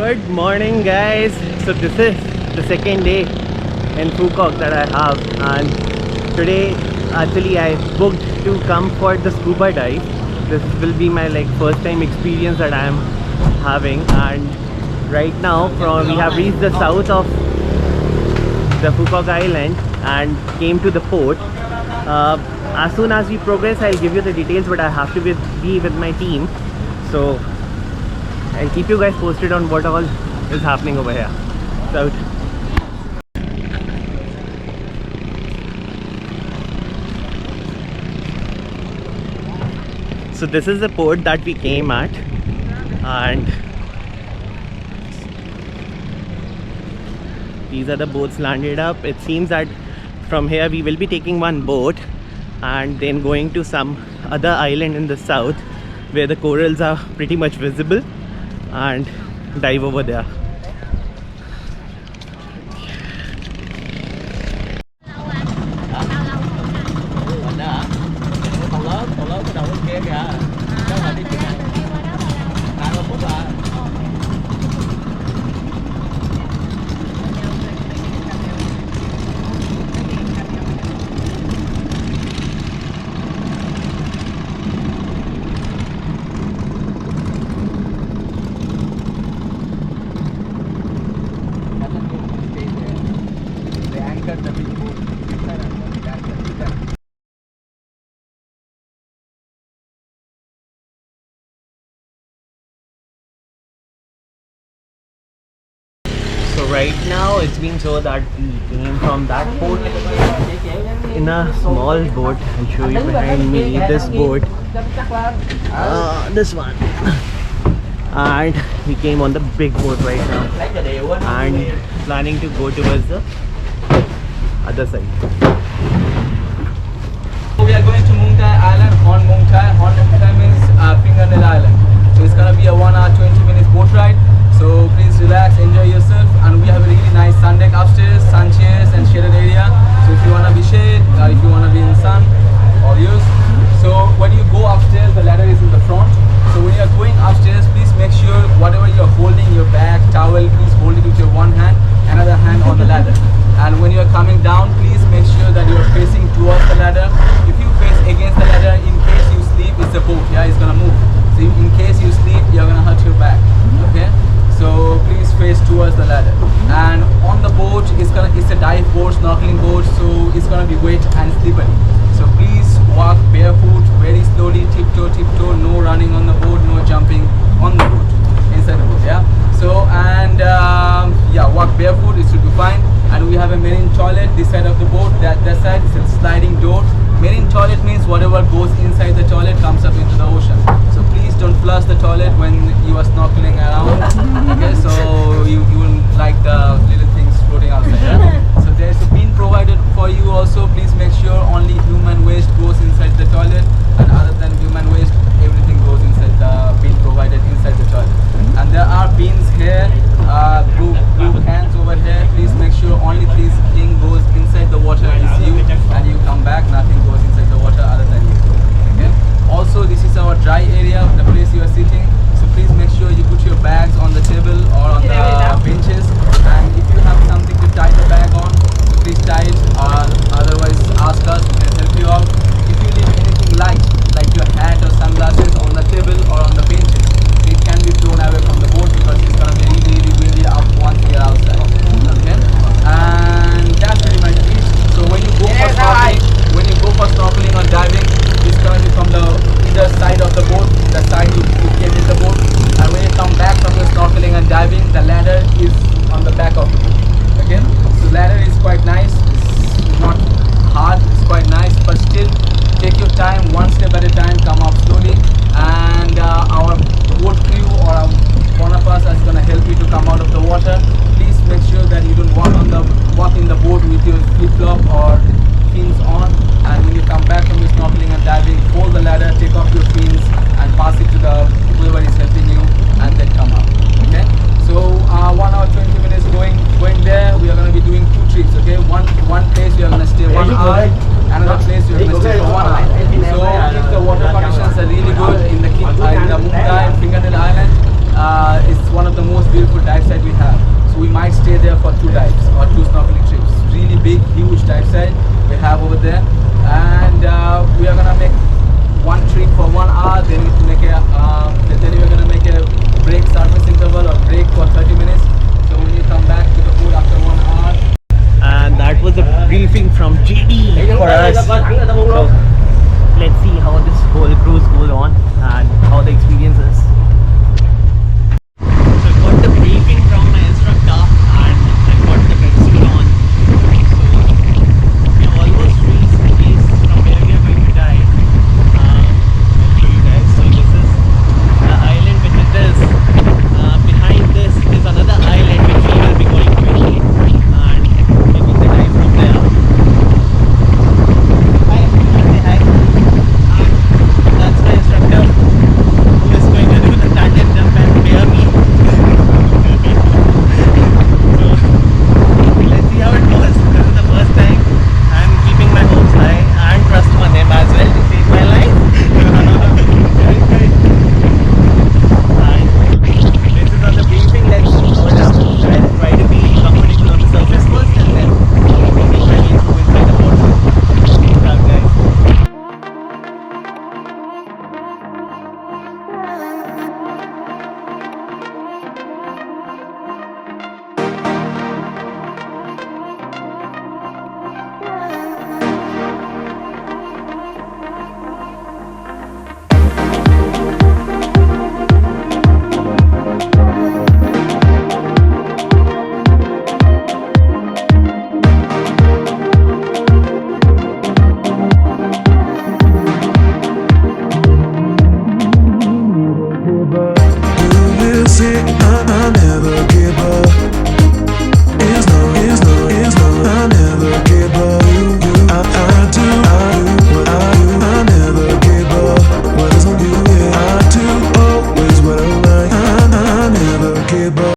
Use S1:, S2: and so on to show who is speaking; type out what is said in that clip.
S1: Good morning guys. So this is the second day in Phu Quoc that I have, and today actually I booked to come for the scuba dive. This will be my first time experience that I am having, and right now we have reached the south of the Phu Quoc Island and came to the port. As soon as we progress I'll give you the details, but I have to be with my team, so I'll keep you guys posted on what all is happening over here. So this is the port that we came at, and these are the boats landed up. It seems that from here we will be taking one boat and then going to some other island in the south where the corals are pretty much visible, and dive over there. So right now it's been so that we came from that port in a small boat. I'll show you behind me this boat, this one, and we came on the big boat right now and planning to go towards the other side.
S2: We are going to Mung Thai Island, Hon Mung Thai. Hon Mung Thai means Fingernail Island. So it's gonna be a 1 hour 20 minutes boat ride. So please relax, enjoy yourself, and we have a really nice sun deck upstairs, sun chairs and shaded area. So if you wanna be shade, or if you wanna be in sun, all yours. So when you go upstairs, the ladder is in the front. So when you are going upstairs, please make sure whatever you are holding, your bag, towel, please hold it with your one hand, another hand on the ladder. And when you are coming down, please make sure that you are facing towards the ladder. If you face against the ladder, in case you sleep, it's a boat, yeah, it's gonna move. So in case you sleep, you're gonna hurt your back, okay? So please face towards the ladder. And on the boat, it's a dive boat, snorkeling boat, so it's gonna be wet and slippery. So please walk barefoot, very slowly, tiptoe, no running on the boat, no jumping on the boat, inside the boat, yeah. So and yeah, walk barefoot, it should be fine. And we have a marine toilet this side of the boat. That side is a sliding door. Marine toilet means whatever goes inside the toilet comes up into the ocean. So please don't flush the toilet when you are snorkeling around. Okay, so you will like the little things floating outside. Yeah? So there's a bin provided for you also. Please make sure only human waste goes inside the toilet, and other than human waste, everything goes inside the bin provided inside the toilet. And there are bins here, blue cans over here. Please make sure only this thing goes inside the water is you, and you come back, nothing goes inside the water other than you. Okay. Also, this is our dry area, the place you are sitting. So please make sure you put your bags on the table or on the benches. And if you have something to tie the bag on, so please tie it. Otherwise, ask us. We can help you out. If you leave anything light, like your hat or sunglasses, on the table or on the benches, it can be thrown away from the boat because it's gonna be really windy up once we are outside. Okay. And that's pretty much it. So when you go for snorkeling or diving, it's gonna be from the either side of the boat, the side you came in the boat. And when you come back from the snorkeling and diving, the ladder is water, please make sure that you don't walk in the boat with your flip-flop or fins on. And when you come back from your snorkeling and diving, hold the ladder, take off your fins and pass it to the whoever is helping you, and then come out. Okay, so 1 hour 20 minutes going there. We are going to be doing 2 trips. Okay, one place we are going to stay 1 hour, another place we are going to stay for 1 hour. So if the water conditions are really good in the Mungtai and Fingernail Island, it's one of the most beautiful dive sites we have. So we might stay there for 2 dives or 2 snorkeling trips. Really big, huge dive site we have over there, and we are gonna make 1 trip for 1 hour. Then we make a then we're gonna make a break, surface interval or break for 30 minutes. So when you come back to the boat after 1 hour.
S1: And that was a briefing from JD for us. So